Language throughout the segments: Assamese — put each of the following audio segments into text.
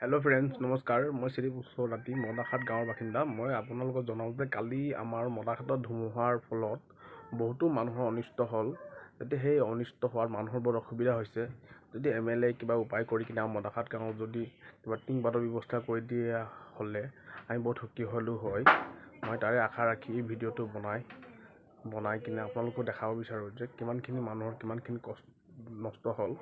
হেল্ল' ফ্ৰেণ্ডছ, নমস্কাৰ। মই শ্ৰী ৰাতি মদাখাট গাঁৱৰ বাসিন্দা। মই আপোনালোকক জনাওঁ যে কালি আমাৰ মদাখাটত ধুমুহাৰ ফলত বহুতো মানুহৰ অনিষ্ট হ'ল। যদি সেই অনিষ্ট হোৱাৰ মানুহৰ বৰ অসুবিধা হৈছে, যদি MLA কিবা উপায় কৰি কিনে মদাখাট গাঁৱত যদি কিবা টিংপাতৰ ব্যৱস্থা কৰি দিয়া হ'লে আমি বহুত সুখী হ'লো হয়। মই তাৰে আশা ৰাখি এই ভিডিঅ'টো বনাই কিনে আপোনালোকক দেখাব বিচাৰোঁ যে কিমানখিনি মানুহৰ কিমানখিনি নষ্ট হ'ল।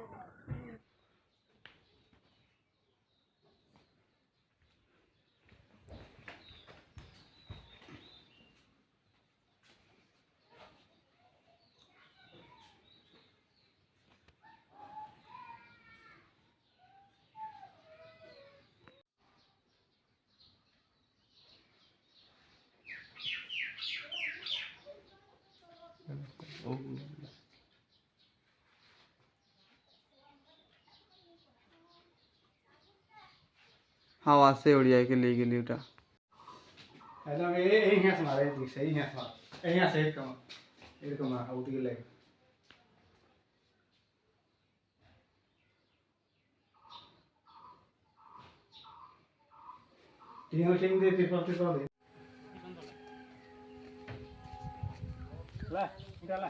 हवा से उड़िया के ले गेली उटा एकदम यही यहाँ से मारे सही यहाँ से मार यहाँ से एक कम आउट के ले टिंग दे पेपर दे ला निकाला